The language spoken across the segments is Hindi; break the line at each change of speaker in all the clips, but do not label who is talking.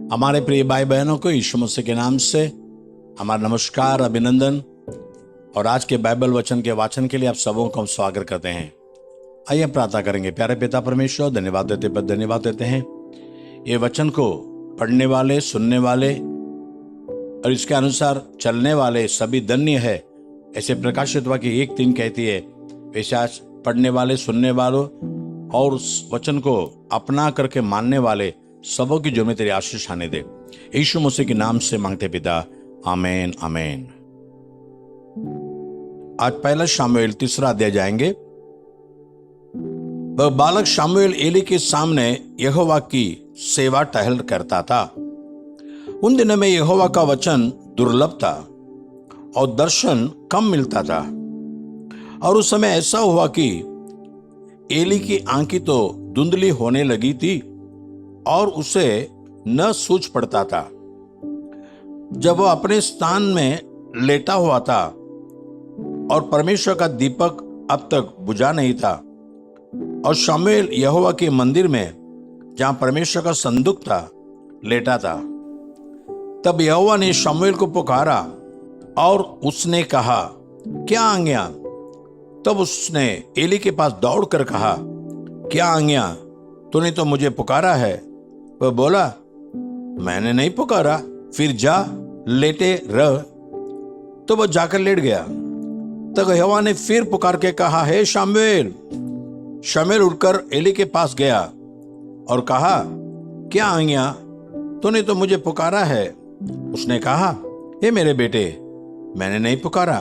हमारे प्रिय भाई बहनों को यीशु मसीह के नाम से हमारा नमस्कार, अभिनंदन। और आज के बाइबल वचन के वाचन के लिए आप सबों को हम स्वागत करते हैं। आइए प्रार्थना करेंगे। प्यारे पिता परमेश्वर, धन्यवाद देते हैं ये वचन को पढ़ने वाले, सुनने वाले और इसके अनुसार चलने वाले सभी धन्य है। ऐसे प्रकाशित वाक्य 1:3 कहती है, वैसे आज पढ़ने वाले, सुनने वालों और उस वचन को अपना करके मानने वाले सबों की जो में तेरी आशीष आने दे। यीशु मसीह के नाम से मांगते पिता, आमेन आमेन। आज पहला शमूएल 3 अध्याय जाएंगे। वह बालक शमूएल एली के सामने यहोवा की सेवा टहल करता था। उन दिनों में यहोवा का वचन दुर्लभ था और दर्शन कम मिलता था। और उस समय ऐसा हुआ कि एली की आंखें तो धुंधली होने लगी थी और उसे न सूझ पड़ता था। जब वह अपने स्थान में लेटा हुआ था और परमेश्वर का दीपक अब तक बुझा नहीं था, और शमूएल यहोवा के मंदिर में जहां परमेश्वर का संदूक था लेटा था, तब यहोवा ने शमूएल को पुकारा और उसने कहा, क्या आज्ञा? तब उसने एली के पास दौड़कर कहा, क्या आज्ञा? तूने तो मुझे पुकारा है। वह बोला, मैंने नहीं पुकारा, फिर जा लेटे रह। तो वह जाकर लेट गया। तब यहोवा ने फिर पुकार के कहा, हे शमूएल। शमूएल उठकर एली के पास गया और कहा, क्या आज्ञा? तूने तो मुझे पुकारा है। उसने कहा, हे मेरे बेटे, मैंने नहीं पुकारा,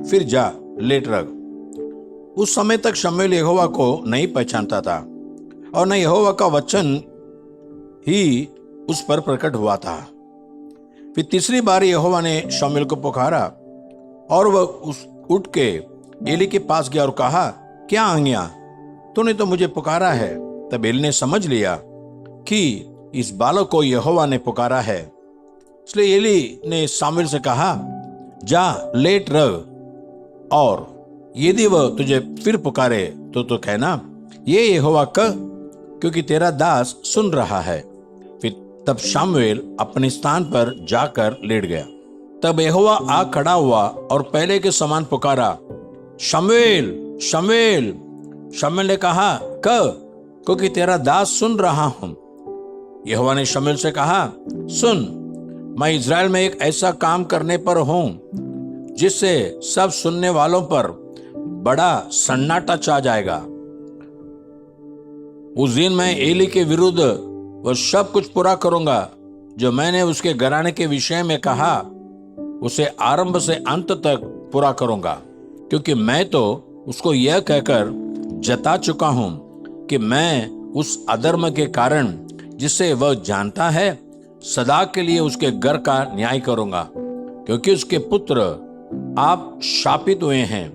फिर जा लेट रह। उस समय तक शमूएल यहोवा को नहीं पहचानता था और न यहोवा का वचन ही उस पर प्रकट हुआ था। फिर तीसरी बार यहोवा ने शमूएल को पुकारा और वह उठ के एली के पास गया और कहा, क्या आज्ञा? तूने तो मुझे पुकारा है। तब एली ने समझ लिया कि इस बालक को यहोवा ने पुकारा है। इसलिए एली ने शमूएल से कहा, जा लेट रह, और यदि वह तुझे फिर पुकारे तो कहना, ये यहोवा कह, क्योंकि तेरा दास सुन रहा है। फिर तब शमूएल अपने स्थान पर जाकर लेट गया। तब यहोवा आ खड़ा हुआ और पहले के समान पुकारा, शमूएल शमूएल। शमूएल ने कहा, कह, क्योंकि तेरा दास सुन रहा हूं। यहोवा ने शमूएल से कहा, सुन, मैं इस्राएल में एक ऐसा काम करने पर हूं जिससे सब सुनने वालों पर बड़ा सन्नाटा छा जाएगा। उस दिन मैं एली के विरुद्ध वह सब कुछ पूरा करूंगा जो मैंने उसके घराने के विषय में कहा, उसे आरंभ से अंत तक पूरा करूंगा। क्योंकि मैं तो उसको यह कहकर जता चुका हूं कि मैं उस अधर्म के कारण जिसे वह जानता है सदा के लिए उसके घर का न्याय करूंगा। क्योंकि उसके पुत्र आप शापित हुए हैं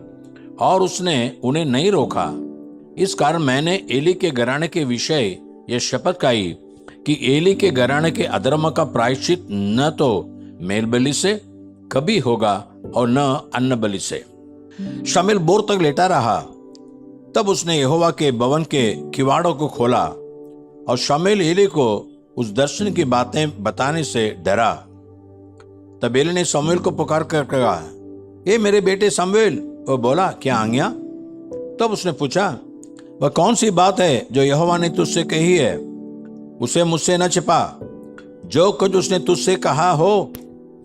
और उसने उन्हें नहीं रोका। इस कारण मैंने एली के घराने के विषय यह शपथ खाई कि एली के घराने के अधर्म का प्रायश्चित न तो मेल बलि से कभी होगा और न अन्न बलि से। शमूएल भोर तक लेटा रहा। तब उसने यहोवा के भवन के किवाड़ों को खोला और शमूएल एली को उस दर्शन की बातें बताने से डरा। तब एली ने शमूएल को पुकार कर कहा, ए मेरे बेटे शमूएल। वह बोला, क्या आज्ञा? तब उसने पूछा, वह कौन सी बात है जो यहोवा ने तुझसे कही है? उसे मुझसे न छिपा। जो कुछ उसने तुझसे कहा हो,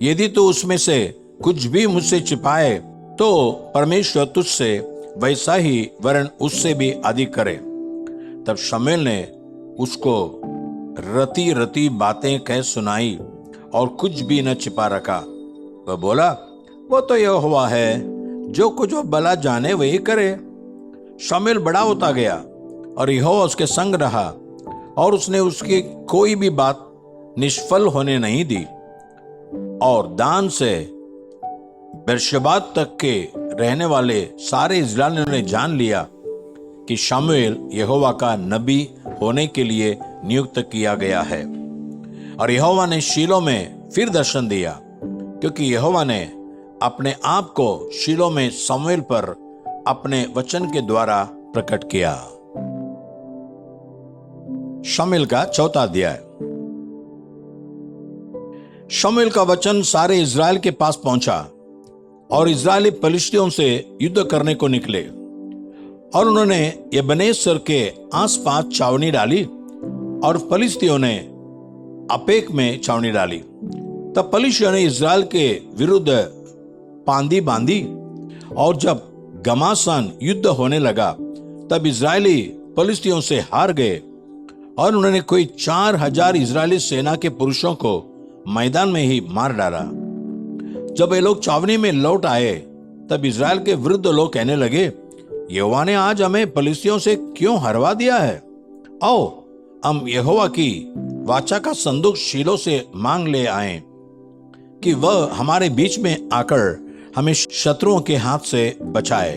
यदि तू उसमें से कुछ भी मुझसे छिपाए तो परमेश्वर तुझसे वैसा ही वरन उससे भी अधिक करे। तब शमूएल ने उसको रती रती बातें कह सुनाई और कुछ भी न छिपा रखा। वह बोला, वो तो यहोवा है, जो कुछ वो भला जाने वही करे। शमूएल बड़ा होता गया और यहोवा उसके संग रहा और उसने उसकी कोई भी बात निष्फल होने नहीं दी। और दान से बेर्शेबा तक के रहने वाले सारे इस्राएलियों ने जान लिया कि शमूएल यहोवा का नबी होने के लिए नियुक्त किया गया है। और यहोवा ने शीलो में फिर दर्शन दिया, क्योंकि यहोवा ने अपने आप को शीलो में शमूएल पर अपने वचन के द्वारा प्रकट किया। शमूएल का 4 अध्याय। शमूएल का वचन सारे इज़राइल के पास पहुंचा और इज़राइली पलिश्तियों से युद्ध करने को निकले और उन्होंने यबनेसर के आसपास छावनी डाली और फलिस्तियों ने अपेक में छावनी डाली। तब फलिस्तियों ने इज़राइल के विरुद्ध पांदी बांधी और जब घमासान युद्ध होने लगा तब इज़राइली फलिस्तियों से हार गए और उन्होंने कोई 4000 इज़राइली सेना के पुरुषों को मैदान में ही मार डाला। जब ये लोग छावनी में लौट आए तब इज़राइल के वृद्ध लोग कहने लगे, यहोवा ने आज हमें फलिस्तियों से क्यों हरवा दिया है? आओ हम यहोवा की वाचा का संदूक शीलो से मांग ले आए कि वह हमारे बीच में आकर हमें शत्रुओं के हाथ से बचाए।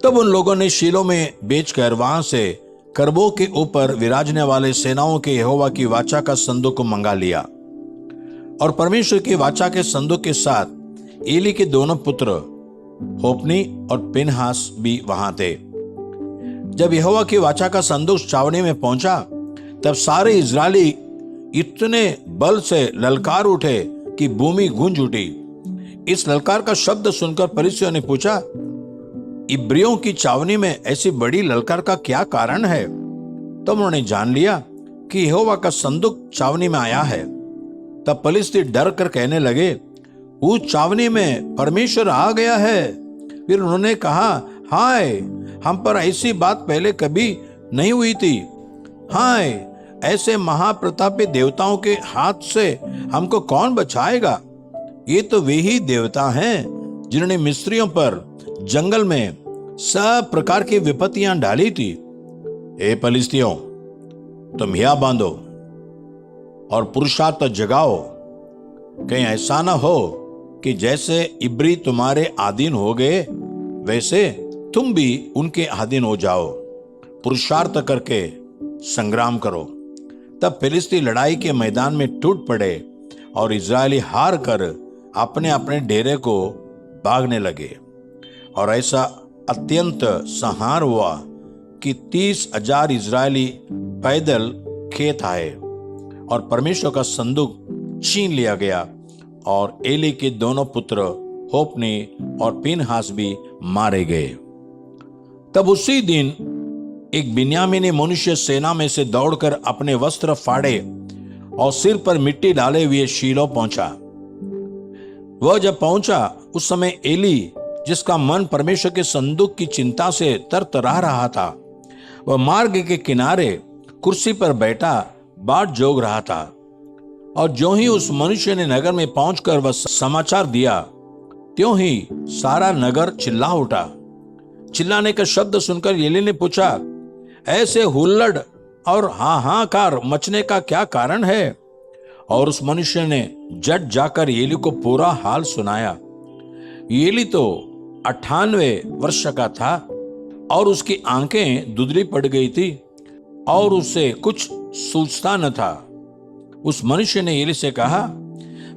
तब उन लोगों ने शीलो में बेचकर वहां से करबो के ऊपर विराजने वाले सेनाओं के यहोवा की वाचा का संदूक को मंगा लिया और परमेश्वर की वाचा के संदूक के साथ एली के दोनों पुत्र होप्नी और पिनहास भी वहां थे। जब यहोवा की वाचा का संदूक छावनी में पहुंचा तब सारे इज़राइली इतने बल से ललकार उठे कि भूमि गूंज उठी। इस ललकार का शब्द सुनकर फरिसियों ने पूछा, इब्रियों की छावनी में ऐसी बड़ी ललकार का क्या कारण है? तब उन्होंने जान लिया कि यहोवा का संदूक छावनी में आया है। तब फलिस्ती डर कर कहने लगे, उस छावनी में परमेश्वर आ गया है। फिर उन्होंने कहा, हाय, हम पर ऐसी बात पहले कभी नहीं हुई थी। हाय, ऐसे महाप्रतापी देवताओं के हाथ से हमको कौन बचाएगा? ये तो वे ही देवता हैं जिन्होंने मिस्रियों पर जंगल में सब प्रकार की विपत्तियां डाली थी। हे फलिस्तियों, तुम हिया बांधो और पुरुषार्थ जगाओ, कहीं ऐसा ना हो कि जैसे इब्री तुम्हारे अधीन हो गए वैसे तुम भी उनके अधीन हो जाओ। पुरुषार्थ करके संग्राम करो। तब फिलिस्ती लड़ाई के मैदान में टूट पड़े और इज़राइली हार कर अपने अपने डेरे को भागने लगे और ऐसा अत्यंत संहार हुआ कि 30,000 इज़राइली पैदल खेत आए और परमेश्वर का संदूक छीन लिया गया और एली के दोनों पुत्र होप्नी और पिनहास भी मारे गए। तब उसी दिन एक बिन्यामीनी मनुष्य सेना में से दौड़कर अपने वस्त्र फाड़े और सिर पर मिट्टी डाले हुए शीलो पहुंचा। वह जब पहुंचा उस समय एली, जिसका मन परमेश्वर के संदूक की चिंता से तरतरा रहा था, वह मार्ग के किनारे कुर्सी पर बैठा बाट जोग रहा था। और ज्यों ही उस मनुष्य ने नगर में पहुंचकर वह समाचार दिया, त्यों ही सारा नगर चिल्ला उठा। चिल्लाने का शब्द सुनकर एली ने पूछा, ऐसे हुल्लड़ और हाहाकार मचने का क्या कारण है? और उस मनुष्य ने झट जाकर एली को पूरा हाल सुनाया। एली तो 98 वर्ष का था और उसकी आंखें धुंधली पड़ गई थी और उसे कुछ सूझता न था। उस मनुष्य ने एली से कहा,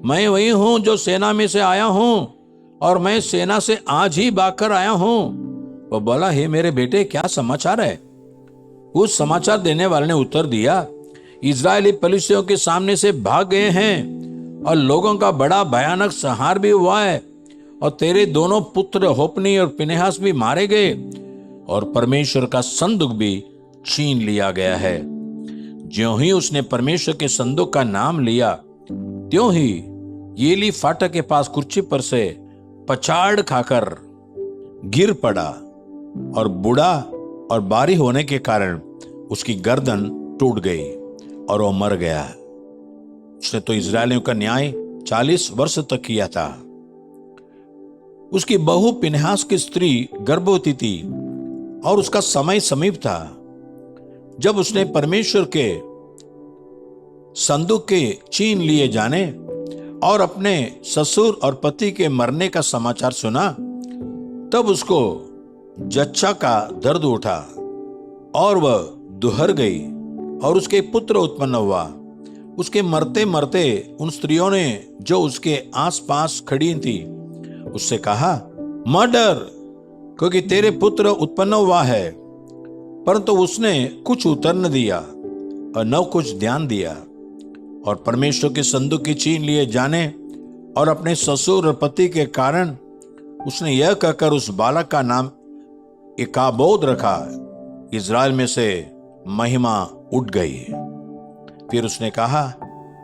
मैं वही हूं जो सेना में से आया हूं और मैं सेना से आज ही भागकर आया हूं। वह बोला, हे मेरे बेटे, क्या समाचार है? उस समाचार देने वाले ने उत्तर दिया, इज़राइली फलिस्तियों के सामने से भाग गए हैं और लोगों का बड़ा भयानक संहार भी हुआ है और तेरे दोनों पुत्र होप्नी और पिनहास भी मारे गए और परमेश्वर का संदूक भी छीन लिया गया है। ज्यों ही उसने परमेश्वर के संदूक का नाम लिया, त्यों ही एली फाटक के पास कुर्सी पर से पछाड़ खाकर गिर पड़ा और बूढ़ा और भारी होने के कारण उसकी गर्दन टूट गई और वो मर गया। उसने तो इज़राइलियों का न्याय 40 वर्ष तक किया था। उसकी बहू पिनहास की स्त्री गर्भवती थी और उसका समय समीप था। जब उसने परमेश्वर के संदूक के छीन लिए जाने और अपने ससुर और पति के मरने का समाचार सुना, तब उसको जच्चा का दर्द उठा और वह दुहर गई और उसके पुत्र उत्पन्न हुआ। उसके मरते मरते उन स्त्रियों ने जो उसके आसपास खड़ी थी उससे कहा, मत डर, क्योंकि तेरे पुत्र उत्पन्न हुआ है। परंतु उसने कुछ उत्तर न दिया और न कुछ ध्यान दिया और परमेश्वर के संदूक की छीन लिए जाने और अपने ससुर और पति के कारण उसने यह कहकर उस बालक का नाम इकाबोद रखा, इज़राइल में से महिमा उठ गई। फिर उसने कहा,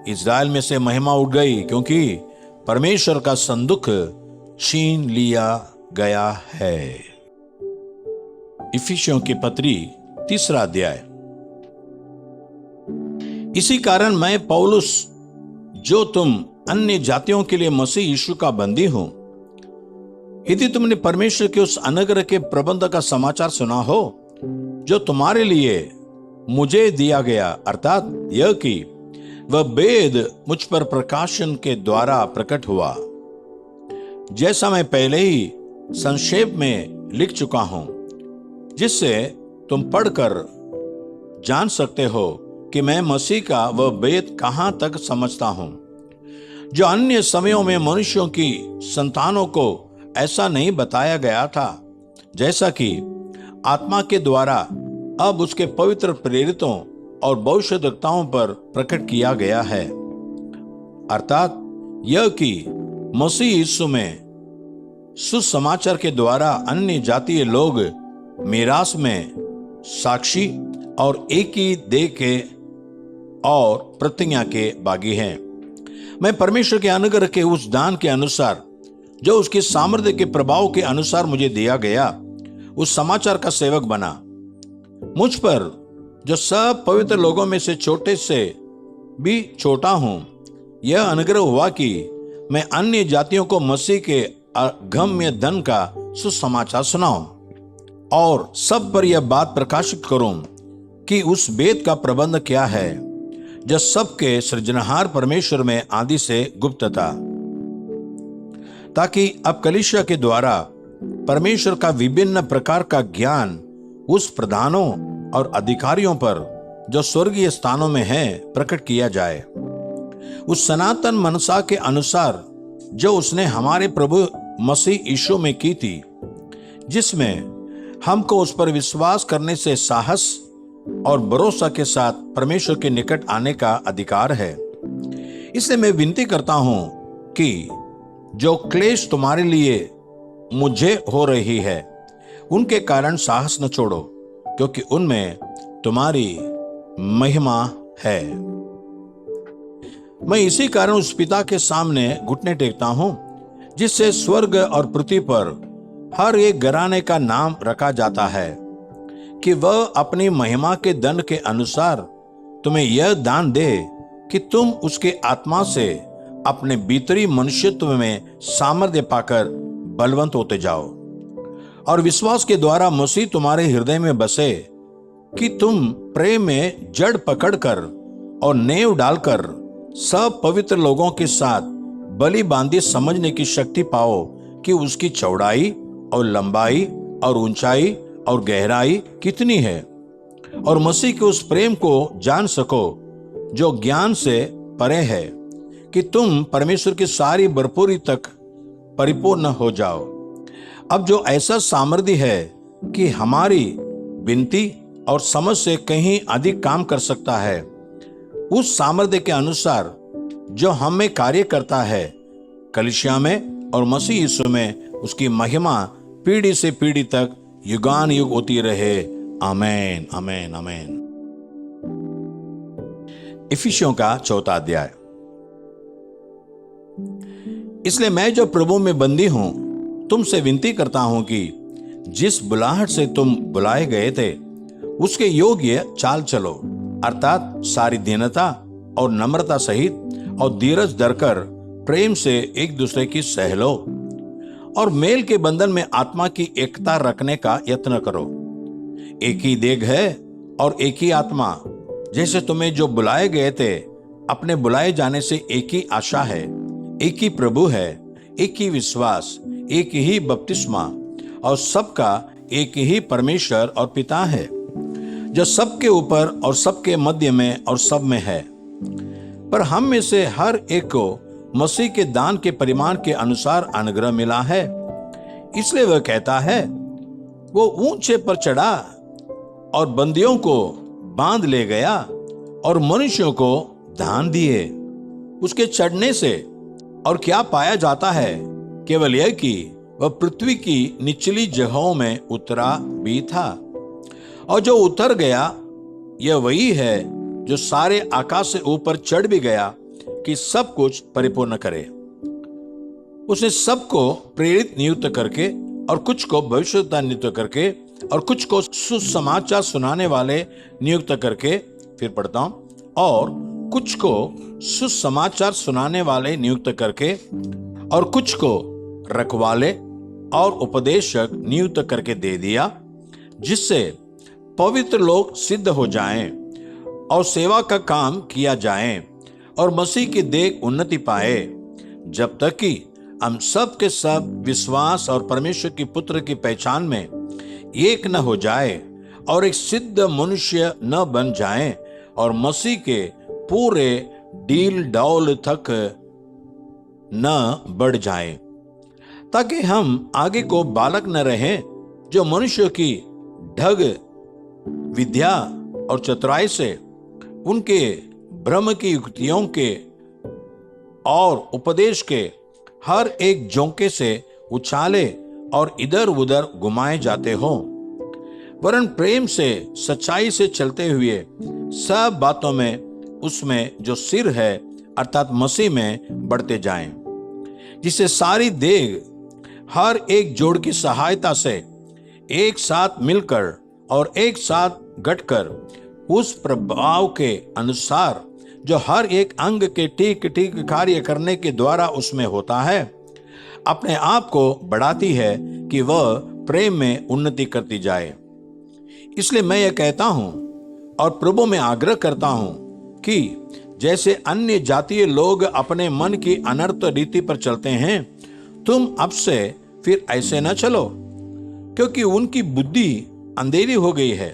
इज़राइल में से महिमा उठ गई क्योंकि परमेश्वर का संदूक छीन लिया गया है। इफिसियों की पत्री 3 अध्याय। इसी कारण मैं पौलुस, जो तुम अन्य जातियों के लिए मसीह यीशु का बंदी हूं, यदि तुमने परमेश्वर के उस अनुग्रह के प्रबंध का समाचार सुना हो जो तुम्हारे लिए मुझे दिया गया, अर्थात यह कि वह भेद मुझ पर प्रकाशन के द्वारा प्रकट हुआ, जैसा मैं पहले ही संक्षेप में लिख चुका हूं, जिससे तुम पढ़कर जान सकते हो कि मैं मसीह का वह भेद कहां तक समझता हूं, जो अन्य समयों में मनुष्यों की संतानों को ऐसा नहीं बताया गया था, जैसा कि आत्मा के द्वारा अब उसके पवित्र प्रेरितों और भविष्यद्वक्ताओं पर प्रकट किया गया है, अर्थात यह कि मसीह यीशु में सुसमाचार के द्वारा अन्य जातीय लोग मीरास में साक्षी और एक ही देह के और प्रतिज्ञा के भागी हैं। मैं परमेश्वर के अनुग्रह के उस दान के अनुसार जो उसके सामर्थ्य के प्रभाव के अनुसार मुझे दिया गया, उस समाचार का सेवक बना। मुझ पर जो सब पवित्र लोगों में से छोटे से भी छोटा हूं, यह अनुग्रह हुआ कि मैं अन्य जातियों को मसीह के अगम्य धन का सुसमाचार सुनाऊं और सब पर यह बात प्रकाशित करूं कि उस भेद का प्रबंध क्या है जो सबके सृजनहार परमेश्वर में आदि से गुप्त था, ताकि अब कलीसिया के द्वारा परमेश्वर का विभिन्न प्रकार का ज्ञान उस प्रधानों और अधिकारियों पर जो स्वर्गीय स्थानों में है प्रकट किया जाए, उस सनातन मनसा के अनुसार जो उसने हमारे प्रभु मसीह यीशु में की थी, जिसमें हमको उस पर विश्वास करने से साहस और भरोसा के साथ परमेश्वर के निकट आने का अधिकार है। इसलिए मैं विनती करता हूं कि जो क्लेश तुम्हारे लिए मुझे हो रही है, उनके कारण साहस न छोड़ो, क्योंकि उनमें तुम्हारी महिमा है। मैं इसी कारण उस पिता के सामने घुटने टेकता हूं, जिससे स्वर्ग और पृथ्वी पर हर एक घराने का नाम रखा जाता है, कि वह अपनी महिमा के दंड के अनुसार तुम्हें यह दान दे कि तुम उसके आत्मा से अपने भीतरी मनुष्यत्व में सामर्थ्य पाकर बलवंत होते जाओ, और विश्वास के द्वारा मसीह तुम्हारे हृदय में बसे, कि तुम प्रेम में जड़ पकड़कर और नेव डालकर सब पवित्र लोगों के साथ बलि बांधी समझने की शक्ति पाओ कि उसकी चौड़ाई और लंबाई और ऊंचाई और गहराई कितनी है, और मसीह के उस प्रेम को जान सको जो ज्ञान से परे है, कि तुम परमेश्वर की सारी भरपूरी तक परिपूर्ण हो जाओ। अब जो ऐसा सामर्थ्य है कि हमारी विनती और समझ से कहीं अधिक काम कर सकता है, उस सामर्थ्य के अनुसार जो हम में कार्य करता है, कलीसिया में और मसीह यीशु में उसकी महिमा पीढ़ी से पीढ़ी तक युगान युग होती रहे। आमीन, आमीन, आमीन। इफिसियों का 4 अध्याय। इसलिए मैं जो प्रभु में बंदी हूं, तुमसे विनती करता हूं कि जिस बुलाहट से तुम बुलाए गए थे उसके योग्य चाल चलो, अर्थात सारी दीनता और नम्रता सहित और धीरज धरकर प्रेम से एक दूसरे की सह लो, और मेल के बंधन में आत्मा की एकता रखने का यत्न करो। एक ही देह है और एक ही आत्मा, जैसे तुम्हें जो बुलाए गए थे अपने बुलाए जाने से एक ही आशा है, एक ही प्रभु है, एक ही विश्वास, एक ही बपतिस्मा, और सबका एक ही परमेश्वर और पिता है, जो सबके ऊपर और सबके मध्य में और सब में है। पर हम में से हर एक को मसीह के दान के परिमाण के अनुसार अनुग्रह मिला है। इसलिए वह कहता है, वो ऊंचे पर चढ़ा और बंदियों को बांध ले गया और मनुष्यों को ध्यान दिए उसके चढ़ने से, और क्या पाया जाता है? केवल यह कि वह पृथ्वी की निचली जगहों में उतरा भी था, और जो उतर गया यह वही है जो सारे आकाश से ऊपर चढ़ भी गया कि सब कुछ परिपूर्ण करे। उसने सबको प्रेरित नियुक्त करके, और कुछ को भविष्यद्वक्ता नियुक्त करके, और कुछ को सुसमाचार सुनाने वाले नियुक्त करके, फिर पढ़ता हूं, और कुछ को सुसमाचार सुनाने वाले नियुक्त करके, और कुछ को रखवाले और उपदेशक नियुक्त करके दे दिया, जिससे पवित्र लोग सिद्ध हो जाएं और सेवा का काम किया जाए और मसीह की देह उन्नति पाए, जब तक कि हम सब के सब विश्वास और परमेश्वर की पुत्र की पहचान में एक न हो जाए और एक सिद्ध मनुष्य न बन जाए, और मसीह के पूरे डील डौल तक न बढ़ जाए, ताकि हम आगे को बालक न रहें जो मनुष्य की ढंग विद्या और चतुराई से, उनके भ्रम की युक्तियों के और उपदेश के हर एक झोंके से उछाले और इधर उधर घुमाए जाते हो, वरन प्रेम से सच्चाई से चलते हुए सब बातों में उसमें जो सिर है अर्थात मसीह में बढ़ते जाएं, जिससे सारी देह हर एक जोड़ की सहायता से एक साथ मिलकर और एक साथ गठकर उस प्रभाव के अनुसार जो हर एक अंग के ठीक ठीक कार्य करने के द्वारा उसमें होता है, अपने आप को बढ़ाती है कि वह प्रेम में उन्नति करती जाए। इसलिए मैं यह कहता हूं और प्रभु में आग्रह करता हूं कि जैसे अन्य जातीय लोग अपने मन की अनर्थ रीति पर चलते हैं, तुम अब से फिर ऐसे न चलो, क्योंकि उनकी बुद्धि अंधेरी हो गई है,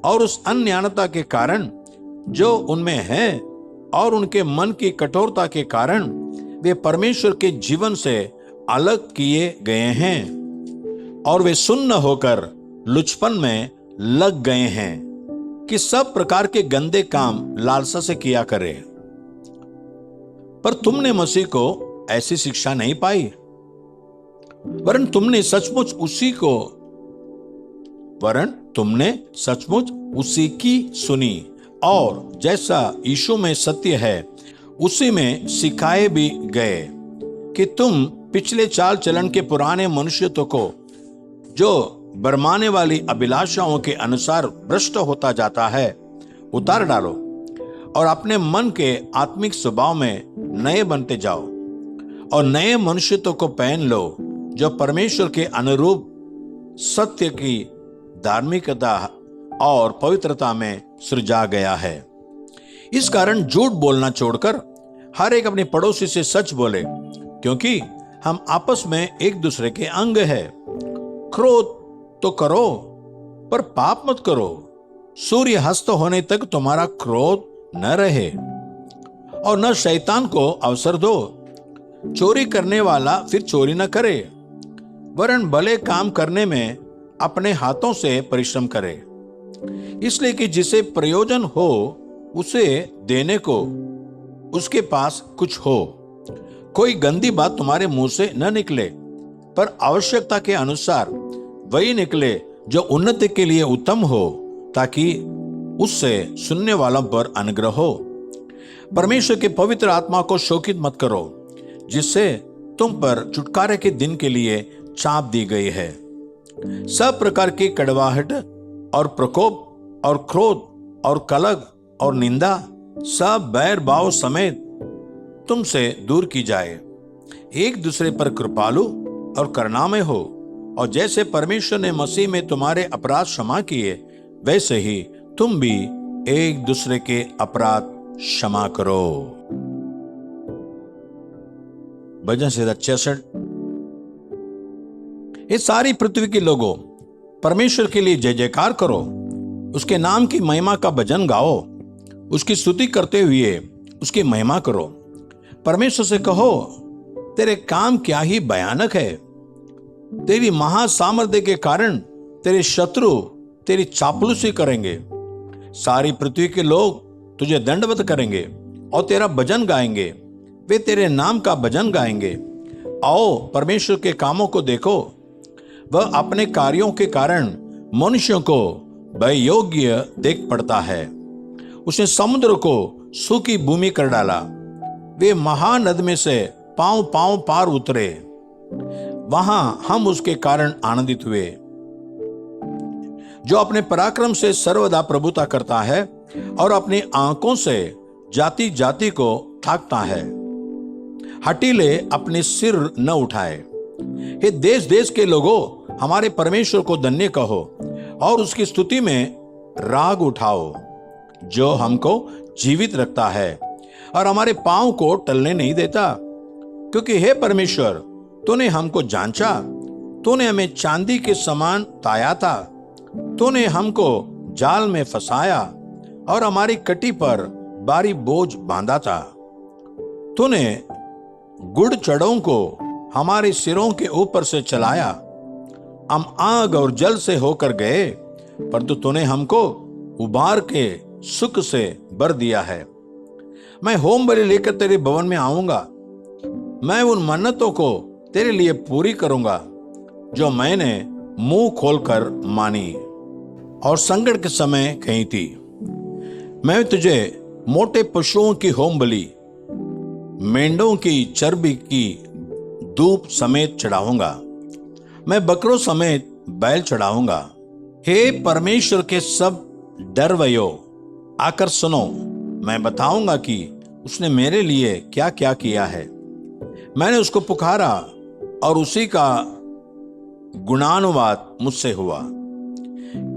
और उस अज्ञानता के कारण जो उनमें है और उनके मन की कठोरता के कारण वे परमेश्वर के जीवन से अलग किए गए हैं, और वे सुन्न होकर लुचपन में लग गए हैं कि सब प्रकार के गंदे काम लालसा से किया करें। पर तुमने मसीह को ऐसी शिक्षा नहीं पाई, वरन तुमने सचमुच उसी की सुनी, और जैसा यीशु में सत्य है उसी में सिखाए भी गए कि तुम पिछले चाल चलन के पुराने मनुष्यत्व को, जो बरमाने वाली अभिलाषाओं के अनुसार भ्रष्ट होता जाता है, उतार डालो, और अपने मन के आत्मिक स्वभाव में नए बनते जाओ, और नए मनुष्यत्व को पहन लो, जो परमेश्वर के अनुरूप सत्य की धार्मिकता और पवित्रता में सृजा गया है। इस कारण झूठ बोलना छोड़कर हर एक अपने पड़ोसी से सच बोले, क्योंकि हम आपस में एक दूसरे के अंग है। क्रोध तो करो पर पाप मत करो। सूर्य हस्त होने तक तुम्हारा क्रोध न रहे, और न शैतान को अवसर दो। चोरी करने वाला फिर चोरी न करे, वरन भले काम करने में अपने हाथों से परिश्रम करे, इसलिए कि जिसे प्रयोजन हो उसे देने को उसके पास कुछ हो। कोई गंदी बात तुम्हारे मुंह से न निकले, पर आवश्यकता के अनुसार वही निकले जो उन्नति के लिए उत्तम हो, ताकि उससे सुनने वालों पर अनुग्रह हो। परमेश्वर के पवित्र आत्मा को शोकित मत करो, जिससे तुम पर छुटकारे के दिन के लिए चाप दी गई है। सब प्रकार की कड़वाहट और प्रकोप और क्रोध और कलह और निंदा सब बैर भाव समेत तुमसे दूर की जाए। एक दूसरे पर कृपालु और करुणामय हो, और जैसे परमेश्वर ने मसीह में तुम्हारे अपराध क्षमा किए, वैसे ही तुम भी एक दूसरे के अपराध क्षमा करो। भजन संहिता 66। ये सारी पृथ्वी के लोगों, परमेश्वर के लिए जय जयकार करो, उसके नाम की महिमा का भजन गाओ, उसकी स्तुति करते हुए उसकी महिमा करो। परमेश्वर से कहो, तेरे काम क्या ही भयानक है। तेरी महासामर्थ्य के कारण तेरे शत्रु तेरी चापलूसी करेंगे। सारी पृथ्वी के लोग तुझे दंडवत करेंगे। और तेरा भजन गाएंगे, वे तेरे नाम का भजन गाएंगे। आओ परमेश्वर के कामों को देखो, वह अपने कार्यों के कारण मनुष्यों को भययोग्य देख पड़ता है। उसने समुद्र को सूखी भूमि कर डाला, वे महानद में से पांव पांव पार उतरे, वहां हम उसके कारण आनंदित हुए। जो अपने पराक्रम से सर्वदा प्रभुता करता है और अपनी आंखों से जाति जाति को थाकता है, हठीले अपने सिर न उठाए। हे देश देश के लोगों, हमारे परमेश्वर को धन्य कहो और उसकी स्तुति में राग उठाओ, जो हमको जीवित रखता है और हमारे पांव को टलने नहीं देता। क्योंकि हे परमेश्वर, तूने हमको जांचा, तूने हमें चांदी के समान ताया था, तूने हमको जाल में फंसाया और हमारी कटी पर भारी बोझ बांधा था। तूने गुड़ चढ़ों को हमारे सिरों के ऊपर से चलाया, हम आग और जल से होकर गए, परंतु तूने हमको उबार के सुख से भर दिया है। मैं होम बलि लेकर तेरे भवन में आऊंगा, मैं उन मन्नतों को तेरे लिए पूरी करूंगा जो मैंने मुंह खोलकर मानी और संकट के समय कही थी। मैं तुझे मोटे पशुओं की होम बलि, मेंढों की चर्बी की धूप समेत चढ़ाऊंगा, मैं बकरों समेत बैल चढ़ाऊंगा। हे परमेश्वर के सब डरवयो, आकर सुनो, मैं बताऊंगा कि उसने मेरे लिए क्या क्या किया है। मैंने उसको पुकारा और उसी का गुणानुवाद मुझसे हुआ।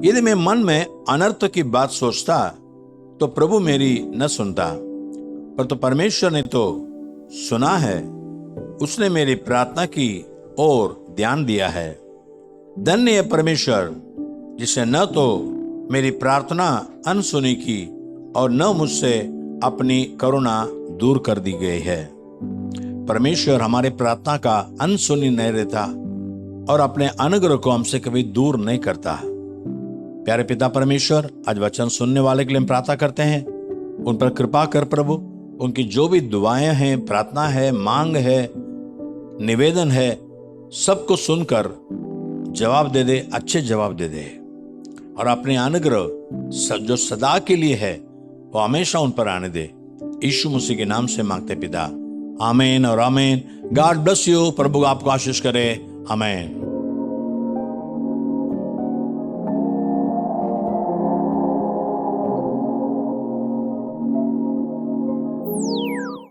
यदि मैं मन में अनर्थ की बात सोचता तो प्रभु मेरी न सुनता, पर तो परमेश्वर ने तो सुना है, उसने मेरी प्रार्थना की और ध्यान दिया है। धन्य है परमेश्वर, जिसे न तो मेरी प्रार्थना अनसुनी की और न मुझसे अपनी करुणा दूर कर दी गई है। परमेश्वर हमारे प्रार्थना का अनसुनी नहीं रहता और अपने अनुग्रह को हमसे कभी दूर नहीं करता। प्यारे पिता परमेश्वर, आज वचन सुनने वाले के लिए हम प्रार्थना करते हैं, उन पर कृपा कर प्रभु। उनकी जो भी दुआएं हैं, प्रार्थना है, मांग है, निवेदन है, सबको सुनकर जवाब दे दे, अच्छे जवाब दे दे, और अपने अनुग्रह जो सदा के लिए है वो हमेशा उन पर आने दे। यीशु मसीह के नाम से मांगते पिता, आमीन और आमीन। God bless you. प्रभु आपको आशीष करे। आमीन।